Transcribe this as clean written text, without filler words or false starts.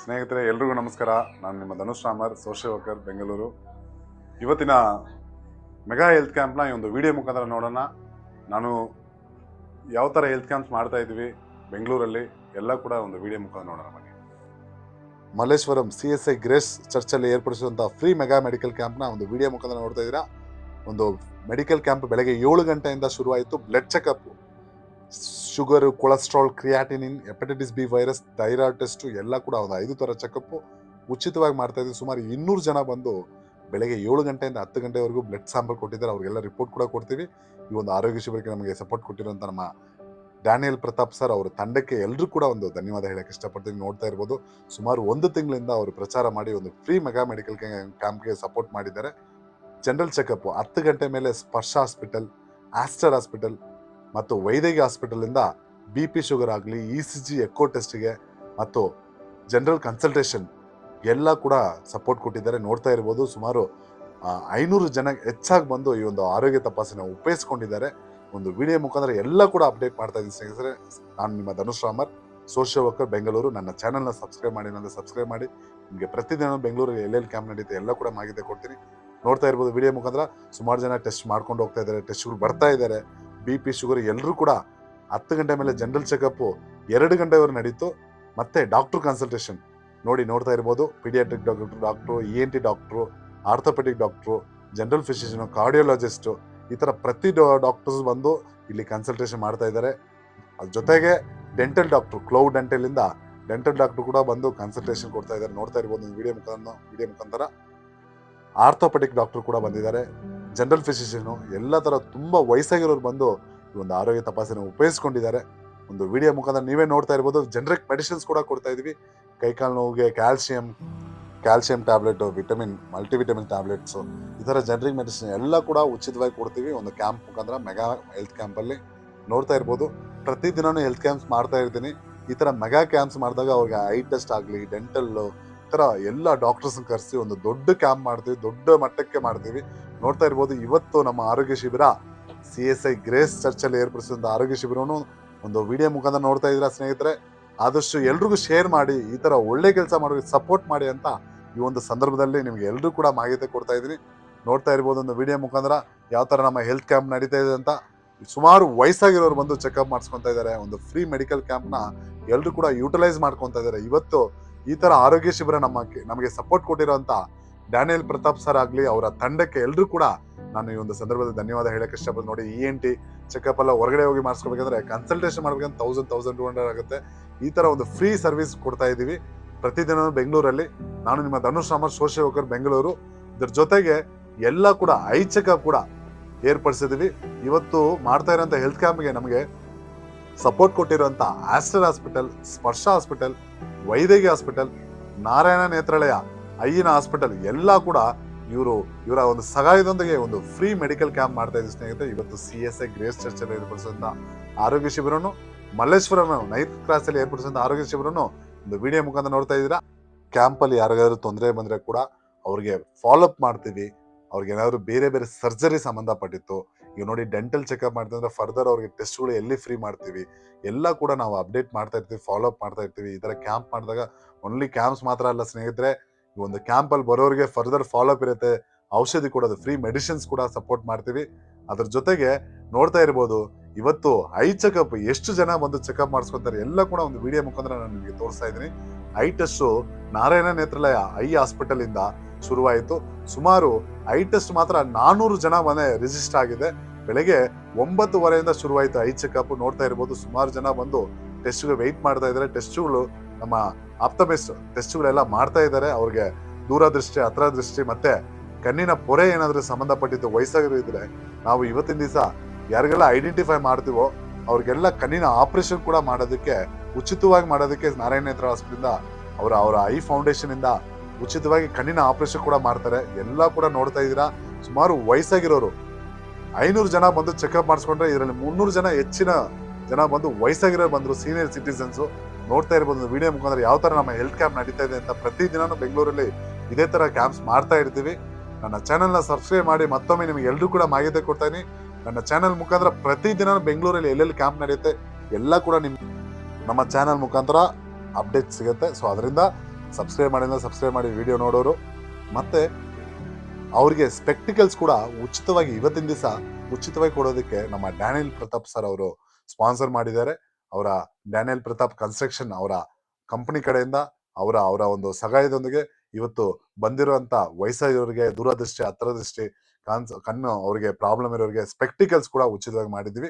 ಸ್ನೇಹಿತರೆ ಎಲ್ರಿಗೂ ನಮಸ್ಕಾರ. ನಾನು ನಿಮ್ಮ ಧನುಷ್ ರಾಮರ್, ಸೋಷಿಯಲ್ ವರ್ಕರ್, ಬೆಂಗಳೂರು. ಇವತ್ತಿನ ಮೆಗಾ ಹೆಲ್ತ್ ಕ್ಯಾಂಪ್ನ ಈ ಒಂದು ವಿಡಿಯೋ ಮುಖಾಂತರ ನೋಡೋಣ. ನಾನು ಯಾವ ಥರ ಹೆಲ್ತ್ ಕ್ಯಾಂಪ್ಸ್ ಮಾಡ್ತಾ ಇದ್ದೀವಿ ಬೆಂಗಳೂರಲ್ಲಿ ಎಲ್ಲ ಕೂಡ ಒಂದು ವಿಡಿಯೋ ಮುಖಾಂತರ ನೋಡೋಣ ಬನ್ನಿ. ಮಲ್ಲೇಶ್ವರಂ CSI ಗ್ರೇಸ್ ಚರ್ಚಲ್ಲಿ ಏರ್ಪಡಿಸಿರುವಂಥ ಫ್ರೀ ಮೆಗಾ ಮೆಡಿಕಲ್ ಕ್ಯಾಂಪ್ನ ಒಂದು ವಿಡಿಯೋ ಮುಖಾಂತರ ನೋಡ್ತಾ ಇದ್ದೀರಾ. ಒಂದು ಮೆಡಿಕಲ್ ಕ್ಯಾಂಪ್ ಬೆಳಗ್ಗೆ 7 ಗಂಟೆಯಿಂದ ಶುರುವಾಯಿತು. Blood checkup, sugar, cholesterol, creatinine, hepatitis B virus, thyroid test ಎಲ್ಲ ಕೂಡ ಒಂದು 5 ಥರ ಚೆಕಪ್ ಉಚಿತವಾಗಿ ಮಾಡ್ತಾ ಇದ್ದೀವಿ. ಸುಮಾರು 200 ಜನ ಬಂದು ಬೆಳಗ್ಗೆ 7 ಗಂಟೆಯಿಂದ 10 ಗಂಟೆವರೆಗೂ ಬ್ಲಡ್ ಸ್ಯಾಂಪಲ್ ಕೊಟ್ಟಿದ್ದಾರೆ. ಅವ್ರಿಗೆಲ್ಲ ರಿಪೋರ್ಟ್ ಕೂಡ ಕೊಡ್ತೀವಿ. ಈ ಒಂದು ಆರೋಗ್ಯ ಶಿಬಿರಕ್ಕೆ ನಮಗೆ ಸಪೋರ್ಟ್ ಕೊಟ್ಟಿರುವಂಥ ನಮ್ಮ ಡ್ಯಾನಿಯಲ್ ಪ್ರತಾಪ್ ಸರ್ ಅವರ ತಂಡಕ್ಕೆ ಎಲ್ಲರೂ ಕೂಡ ಒಂದು ಧನ್ಯವಾದ ಹೇಳಕ್ಕೆ ಇಷ್ಟಪಡ್ತೀನಿ. ನೋಡ್ತಾ ಇರ್ಬೋದು, ಸುಮಾರು 1 ತಿಂಗಳಿಂದ ಅವರು ಪ್ರಚಾರ ಮಾಡಿ ಒಂದು ಫ್ರೀ ಮೆಗಾ ಮೆಡಿಕಲ್ ಕ್ಯಾಂಪ್ಗೆ ಸಪೋರ್ಟ್ ಮಾಡಿದ್ದಾರೆ. ಜನರಲ್ ಚೆಕಪ್ 10 ಗಂಟೆ ಮೇಲೆ ಸ್ಪರ್ಶ ಹಾಸ್ಪಿಟಲ್, ಆಸ್ಟರ್ ಹಾಸ್ಪಿಟಲ್ ಮತ್ತು ವೈದೇಹಿ ಹಾಸ್ಪಿಟಲಿಂದ BP ಶುಗರ್ ಆಗಲಿ, ECG, ಎಕೋ ಟೆಸ್ಟ್ಗೆ ಮತ್ತು ಜನರಲ್ ಕನ್ಸಲ್ಟೇಷನ್ ಎಲ್ಲ ಕೂಡ ಸಪೋರ್ಟ್ ಕೊಟ್ಟಿದ್ದಾರೆ. ನೋಡ್ತಾ ಇರ್ಬೋದು, ಸುಮಾರು 500 ಜನ ಹೆಚ್ಚಾಗಿ ಬಂದು ಈ ಒಂದು ಆರೋಗ್ಯ ತಪಾಸಣೆ ಉಪಯೋಗಿಸ್ಕೊಂಡಿದ್ದಾರೆ. ಒಂದು ವಿಡಿಯೋ ಮುಖಾಂತರ ಎಲ್ಲ ಕೂಡ ಅಪ್ಡೇಟ್ ಮಾಡ್ತಾ ಇದ್ದೀನಿ ಸ್ನೇಹಿತರೆ. ನಾನು ನಿಮ್ಮ ಧನುಷ್ ರಾಮರ್, ಸೋಷಿಯಲ್ ವರ್ಕರ್, ಬೆಂಗಳೂರು. ನನ್ನ ಚಾನಲ್ನ ಸಬ್ಸ್ಕ್ರೈಬ್ ಮಾಡಿ, ನನ್ನ ಸಬ್ಸ್ಕ್ರೈಬ್ ಮಾಡಿ. ನಿಮಗೆ ಪ್ರತಿದಿನ ಬೆಂಗಳೂರಲ್ಲಿ ಎಲ್ಲೆಲ್ಲಿ ಕ್ಯಾಂಪ್ ನಡೀತೆ ಎಲ್ಲ ಕೂಡ ಮಾಹಿತಿ ಕೊಡ್ತೀನಿ. ನೋಡ್ತಾ ಇರ್ಬೋದು, ವಿಡಿಯೋ ಮುಖಾಂತರ ಸುಮಾರು ಜನ ಟೆಸ್ಟ್ ಮಾಡ್ಕೊಂಡು ಹೋಗ್ತಾ ಇದ್ದಾರೆ, ಟೆಸ್ಟ್ಗಳು ಬರ್ತಾ ಇದ್ದಾರೆ. BP ಶುಗರ್ ಎಲ್ಲರೂ ಕೂಡ 10 ಗಂಟೆ ಮೇಲೆ ಜನರಲ್ ಚೆಕಪ್ಪು 2 ಗಂಟೆವರೆಗೆ ನಡೀತು. ಮತ್ತೆ ಡಾಕ್ಟರ್ ಕನ್ಸಲ್ಟೇಷನ್ ನೋಡ್ತಾ ಇರ್ಬೋದು. Paediatric doctor, ENT doctor, orthopaedic doctor, general physician, cardiologist, ಈ ಥರ ಪ್ರತಿ ಡಾಕ್ಟರ್ಸ್ ಬಂದು ಇಲ್ಲಿ ಕನ್ಸಲ್ಟೇಷನ್ ಮಾಡ್ತಾ ಇದ್ದಾರೆ. ಅದ್ರ ಜೊತೆಗೆ ಡೆಂಟಲ್ ಡಾಕ್ಟ್ರು, ಕ್ಲೌಡ್ ಡೆಂಟಲಿಂದ ಡೆಂಟಲ್ ಡಾಕ್ಟ್ರು ಕೂಡ ಬಂದು ಕನ್ಸಲ್ಟೇಷನ್ ಕೊಡ್ತಾ ಇದ್ದಾರೆ. ನೋಡ್ತಾ ಇರ್ಬೋದು ವಿಡಿಯೋ ಮುಖಾಂತರ. ಆರ್ಥೋಪೆಡಿಕ್ ಡಾಕ್ಟ್ರು ಕೂಡ ಬಂದಿದ್ದಾರೆ, ಜನರಲ್ ಫಿಸಿಷಿಯನು, ಎಲ್ಲ ಥರ ತುಂಬ ವಯಸ್ಸಾಗಿರೋರು ಬಂದು ಈ ಒಂದು ಆರೋಗ್ಯ ತಪಾಸಣೆ ಉಪಯೋಗಿಸ್ಕೊಂಡಿದ್ದಾರೆ. ಒಂದು ವಿಡಿಯೋ ಮುಖಾಂತರ ನೀವೇ ನೋಡ್ತಾ ಇರ್ಬೋದು. ಜನರಿಕ್ ಮೆಡಿಸಿನ್ಸ್ ಕೂಡ ಕೊಡ್ತಾ ಇದೀವಿ. ಕೈಕಾಲು ನೋವಿಗೆ ಕ್ಯಾಲ್ಸಿಯಂ ಟ್ಯಾಬ್ಲೆಟ್, ಮಲ್ಟಿವಿಟಮಿನ್ ಟ್ಯಾಬ್ಲೆಟ್ಸು, ಈ ಥರ ಜನರಿಕ್ ಮೆಡಿಸಿನ್ ಎಲ್ಲ ಕೂಡ ಉಚಿತವಾಗಿ ಕೊಡ್ತೀವಿ ಒಂದು ಕ್ಯಾಂಪ್ ಮುಖಾಂತರ, ಮೆಗಾ ಹೆಲ್ತ್ ಕ್ಯಾಂಪಲ್ಲಿ. ನೋಡ್ತಾ ಇರ್ಬೋದು, ಪ್ರತಿದಿನವೂ ಹೆಲ್ತ್ ಕ್ಯಾಂಪ್ಸ್ ಮಾಡ್ತಾ ಇರ್ತೀನಿ. ಈ ಥರ ಮೆಗಾ ಕ್ಯಾಂಪ್ಸ್ ಮಾಡಿದಾಗ ಅವ್ರಿಗೆ ಐ ಟೆಸ್ಟ್ ಆಗಲಿ, ಡೆಂಟಲ್ಲು, ಈ ಥರ ಎಲ್ಲ ಡಾಕ್ಟರ್ಸ್ನ ಕರೆಸಿ ಒಂದು ದೊಡ್ಡ ಕ್ಯಾಂಪ್ ಮಾಡ್ತೀವಿ, ದೊಡ್ಡ ಮಟ್ಟಕ್ಕೆ ಮಾಡ್ತೀವಿ. ನೋಡ್ತಾ ಇರ್ಬೋದು, ಇವತ್ತು ನಮ್ಮ ಆರೋಗ್ಯ ಶಿಬಿರ CSI ಗ್ರೇಸ್ ಚರ್ಚಲ್ಲಿ ಏರ್ಪಡಿಸಿದಂಥ ಆರೋಗ್ಯ ಶಿಬಿರವನ್ನು ಒಂದು ವಿಡಿಯೋ ಮುಖಾಂತರ ನೋಡ್ತಾ ಇದ್ದೀರಾ ಸ್ನೇಹಿತರೆ. ಆದಷ್ಟು ಎಲ್ರಿಗೂ ಶೇರ್ ಮಾಡಿ, ಈ ಥರ ಒಳ್ಳೆ ಕೆಲಸ ಮಾಡೋರಿಗೆ ಸಪೋರ್ಟ್ ಮಾಡಿ ಅಂತ ಈ ಒಂದು ಸಂದರ್ಭದಲ್ಲಿ ನಿಮ್ಗೆ ಎಲ್ಲರೂ ಕೂಡ ಮಾಹಿತಿ ಕೊಡ್ತಾ ಇದ್ದೀನಿ. ನೋಡ್ತಾ ಇರ್ಬೋದು ಒಂದು ವಿಡಿಯೋ ಮುಖಾಂತರ ಯಾವ ಥರ ನಮ್ಮ ಹೆಲ್ತ್ ಕ್ಯಾಂಪ್ ನಡೀತಾ ಇದೆ ಅಂತ. ಸುಮಾರು ವಯಸ್ಸಾಗಿರೋರು ಬಂದು ಚೆಕಪ್ ಮಾಡಿಸ್ಕೊತಾ ಇದ್ದಾರೆ. ಒಂದು ಫ್ರೀ ಮೆಡಿಕಲ್ ಕ್ಯಾಂಪ್ನ ಎಲ್ಲರೂ ಕೂಡ ಯೂಟಿಲೈಸ್ ಮಾಡ್ಕೊತಾ ಇದ್ದಾರೆ. ಇವತ್ತು ಈ ಥರ ಆರೋಗ್ಯ ಶಿಬಿರ ನಮಗೆ ಸಪೋರ್ಟ್ ಕೊಟ್ಟಿರೋಂಥ ಡ್ಯಾನಿಯಲ್ ಪ್ರತಾಪ್ ಸರ್ ಆಗಲಿ, ಅವರ ತಂಡಕ್ಕೆ ಎಲ್ಲರೂ ಕೂಡ ನಾನು ಈ ಒಂದು ಸಂದರ್ಭದಲ್ಲಿ ಧನ್ಯವಾದ ಹೇಳಕ್ಕೆ ಇಷ್ಟಪಡ್ತೀನಿ. ನೋಡಿ, ENT ಚೆಕಪ್ ಎಲ್ಲ ಹೊರಗಡೆ ಹೋಗಿ ಮಾಡಿಸ್ಕೋಬೇಕಂದ್ರೆ ಕನ್ಸಲ್ಟೇಷನ್ ಮಾಡ್ಬೇಕಂದ್ರೆ 1200 ಆಗುತ್ತೆ. ಈ ಥರ ಒಂದು ಫ್ರೀ ಸರ್ವಿಸ್ ಕೊಡ್ತಾ ಇದ್ದೀವಿ ಪ್ರತಿದಿನ ಬೆಂಗಳೂರಲ್ಲಿ. ನಾನು ನಿಮ್ಮ ಧನುಷ್ ರಾಮರ್, ಸೋಷಿಯಲ್ ವರ್ಕರ್, ಬೆಂಗಳೂರು. ಇದ್ರ ಜೊತೆಗೆ ಎಲ್ಲ ಕೂಡ ಐ ಚೆಕಪ್ ಕೂಡ ಏರ್ಪಡಿಸಿದ್ವಿ. ಇವತ್ತು ಮಾಡ್ತಾ ಇರೋಂಥ ಹೆಲ್ತ್ ಕ್ಯಾಂಪ್ಗೆ ನಮಗೆ ಸಪೋರ್ಟ್ ಕೊಟ್ಟಿರುವಂಥ ಆಸ್ಟರ್ ಹಾಸ್ಪಿಟಲ್, ಸ್ಪರ್ಶ ಹಾಸ್ಪಿಟಲ್, ವೈದೇಹಿ ಹಾಸ್ಪಿಟಲ್, ನಾರಾಯಣ ನೇತ್ರಾಲಯ, ಐನ ಹಾಸ್ಪಿಟಲ್ ಎಲ್ಲ ಕೂಡ ಇವರ ಒಂದು ಸಹಾಯದೊಂದಿಗೆ ಒಂದು ಫ್ರೀ ಮೆಡಿಕಲ್ ಕ್ಯಾಂಪ್ ಮಾಡ್ತಾ ಇದ್ದೀವಿ ಸ್ನೇಹಿತರೆ. ಇವತ್ತು CSI ಗ್ರೇಸ್ ಚರ್ಚಲ್ಲಿ ಏರ್ಪಡಿಸಿದಂಥ ಆರೋಗ್ಯ ಶಿಬಿರವನ್ನು, ಮಲ್ಲೇಶ್ವರಂ 9th ಕ್ರಾಸಲ್ಲಿ ಏರ್ಪಡಿಸಿದಂಥ ಆರೋಗ್ಯ ಶಿಬಿರವನ್ನು ಒಂದು ವಿಡಿಯೋ ಮುಖಾಂತರ ನೋಡ್ತಾ ಇದ್ದೀರಾ. ಕ್ಯಾಂಪಲ್ಲಿ ಯಾರಿಗಾದ್ರೂ ತೊಂದರೆ ಬಂದರೆ ಕೂಡ ಅವ್ರಿಗೆ ಫಾಲೋಅಪ್ ಮಾಡ್ತೀವಿ. ಅವ್ರಿಗೆ ಏನಾದ್ರು ಬೇರೆ ಸರ್ಜರಿ ಸಂಬಂಧಪಟ್ಟಿತ್ತು, ಈಗ ನೋಡಿ ಡೆಂಟಲ್ ಚೆಕಪ್ ಮಾಡ್ತೀವಿ ಫರ್ದರ್ ಅವ್ರಿಗೆ ಟೆಸ್ಟ್ಗಳು ಎಲ್ಲಿ ಫ್ರೀ ಮಾಡ್ತೀವಿ ಎಲ್ಲ ಕೂಡ ನಾವು ಅಪ್ಡೇಟ್ ಮಾಡ್ತಾ ಇರ್ತೀವಿ, ಫಾಲೋಅಪ್ ಮಾಡ್ತಾ ಇರ್ತೀವಿ. ಈ ಥರ ಕ್ಯಾಂಪ್ ಮಾಡಿದಾಗ ಓನ್ಲಿ ಕ್ಯಾಂಪ್ಸ್ ಮಾತ್ರ ಅಲ್ಲ ಸ್ನೇಹಿತರೆ, ಈ ಒಂದು ಕ್ಯಾಂಪಲ್ಲಿ ಬರೋರಿಗೆ ಫರ್ದರ್ ಫಾಲೋಅಪ್ ಇರುತ್ತೆ, ಔಷಧಿ ಕೊಡೋದು, ಫ್ರೀ ಮೆಡಿಸಿನ್ಸ್ ಕೂಡ ಸಪೋರ್ಟ್ ಮಾಡ್ತೀವಿ. ಅದ್ರ ಜೊತೆಗೆ ನೋಡ್ತಾ ಇರ್ಬೋದು, ಇವತ್ತು ಐ ಚೆಕಪ್ ಎಷ್ಟು ಜನ ಬಂದು ಚೆಕಪ್ ಮಾಡಿಸ್ಕೊತಾರೆ ಎಲ್ಲ ಕೂಡ ಒಂದು ವಿಡಿಯೋ ಮುಖಾಂತರ ನಾನು ನಿಮಗೆ ತೋರಿಸ್ತಾ ಇದ್ದೀನಿ. Eye test Narayana Nethralaya eye hospital ಇಂದ ಶುರುವಾಯಿತು. ಸುಮಾರು ಐ ಟೆಸ್ಟ್ ಮಾತ್ರ 400 ಜನ ಮನೆ ರಿಜಿಸ್ಟರ್ ಆಗಿದೆ. ಬೆಳಗ್ಗೆ 9:30 ಶುರುವಾಯಿತು ಐ ಚೆಕಪ್. ನೋಡ್ತಾ ಇರ್ಬೋದು, ಸುಮಾರು ಜನ ಬಂದು ಟೆಸ್ಟ್ಗೆ ವೆಯ್ಟ್ ಮಾಡ್ತಾ ಇದ್ದಾರೆ. ಟೆಸ್ಟ್ಗಳು ನಮ್ಮ ಆಪ್ತಮಿಸ್ಟ್ ಟೆಸ್ಟ್ಗಳೆಲ್ಲ ಮಾಡ್ತಾ ಇದ್ದಾರೆ. ಅವ್ರಿಗೆ ದೂರದೃಷ್ಟಿ, ಹತ್ರ ದೃಷ್ಟಿ ಮತ್ತೆ ಕಣ್ಣಿನ ಪೊರೆ ಏನಾದರೂ ಸಂಬಂಧಪಟ್ಟಿದ್ದು ವಯಸ್ಸಾಗಿರೋ ಇದ್ರೆ ನಾವು ಇವತ್ತಿನ ದಿವಸ ಯಾರಿಗೆಲ್ಲ ಐಡೆಂಟಿಫೈ ಮಾಡ್ತೀವೋ ಅವ್ರಿಗೆಲ್ಲ ಕಣ್ಣಿನ ಆಪರೇಷನ್ ಕೂಡ ಮಾಡೋದಕ್ಕೆ, ಉಚಿತವಾಗಿ ಮಾಡೋದಕ್ಕೆ ನಾರಾಯಣ ನೇತ್ರ ಹಾಸ್ಪಿಟಲಿಂದ ಅವರ ಐ ಫೌಂಡೇಶನ್ ಇಂದ ಉಚಿತವಾಗಿ ಕಣ್ಣಿನ ಆಪರೇಷನ್ ಕೂಡ ಮಾಡ್ತಾರೆ. ಎಲ್ಲ ಕೂಡ ನೋಡ್ತಾ ಇದ್ದೀರಾ. ಸುಮಾರು ವಯಸ್ಸಾಗಿರೋರು 500 ಜನ ಬಂದು ಚೆಕಪ್ ಮಾಡಿಸ್ಕೊಂಡ್ರೆ ಇದರಲ್ಲಿ 300 ಜನ ಹೆಚ್ಚಿನ ಜನ ಬಂದು ವಯಸ್ಸಾಗಿರೋ ಬಂದ್ರು, ಸೀನಿಯರ್ ಸಿಟಿಸನ್ಸು. ನೋಡ್ತಾ ಇರ್ಬೋದು ವಿಡಿಯೋ ಮುಖಾಂತರ ಯಾವ ಥರ ನಮ್ಮ ಹೆಲ್ತ್ ಕ್ಯಾಂಪ್ ನಡೀತಾ ಇದೆ ಅಂತ. ಪ್ರತಿದಿನನೂ ಬೆಂಗಳೂರಲ್ಲಿ ಇದೇ ಥರ ಕ್ಯಾಂಪ್ಸ್ ಮಾಡ್ತಾ ಇರ್ತೀವಿ. ನನ್ನ ಚಾನಲ್ನ ಸಬ್ಸ್ಕ್ರೈಬ್ ಮಾಡಿ. ಮತ್ತೊಮ್ಮೆ ನಿಮಗೆ ಎಲ್ಲರೂ ಕೂಡ ಮಾಹಿತಿ ಕೊಡ್ತಾ ಇದೀನಿ. ನನ್ನ ಚಾನಲ್ ಮುಖಾಂತರ ಪ್ರತಿದಿನ ಬೆಂಗಳೂರಲ್ಲಿ ಎಲ್ಲೆಲ್ಲಿ ಕ್ಯಾಂಪ್ ನಡೆಯುತ್ತೆ ಎಲ್ಲ ಕೂಡ ನಮ್ಮ ಚಾನಲ್ ಮುಖಾಂತರ ಅಪ್ಡೇಟ್ ಸಿಗುತ್ತೆ. ಸೊ ಅದರಿಂದ ಸಬ್ಸ್ಕ್ರೈಬ್ ಮಾಡಿಲ್ಲ ಸಬ್ಸ್ಕ್ರೈಬ್ ಮಾಡಿ ವಿಡಿಯೋ ನೋಡೋರು. ಮತ್ತೆ ಅವ್ರಿಗೆ ಸ್ಪೆಕ್ಟಿಕಲ್ಸ್ ಕೂಡ ಉಚಿತವಾಗಿ ಇವತ್ತಿನ ದಿವಸ ಉಚಿತವಾಗಿ ಕೊಡೋದಕ್ಕೆ ನಮ್ಮ ಡ್ಯಾನಿಯಲ್ ಪ್ರತಾಪ್ ಸರ್ ಅವರು ಸ್ಪಾನ್ಸರ್ ಮಾಡಿದ್ದಾರೆ. ಅವರ ಡ್ಯಾನಿಯಲ್ ಪ್ರತಾಪ್ ಕನ್ಸ್ಟ್ರಕ್ಷನ್ ಅವರ ಕಂಪನಿ ಕಡೆಯಿಂದ ಅವರ ಅವರ ಒಂದು ಸಹಾಯದೊಂದಿಗೆ ಇವತ್ತು ಬಂದಿರುವಂತ ವಯಸ್ಸಾಗಿರೋರಿಗೆ ದೂರದೃಷ್ಟಿ ಹತ್ರದೃಷ್ಟಿ ಕಣ್ಣು ಅವ್ರಿಗೆ ಪ್ರಾಬ್ಲಮ್ ಇರೋರಿಗೆ ಸ್ಪೆಕ್ಟಿಕಲ್ಸ್ ಕೂಡ ಉಚಿತವಾಗಿ ಮಾಡಿದ್ವಿ.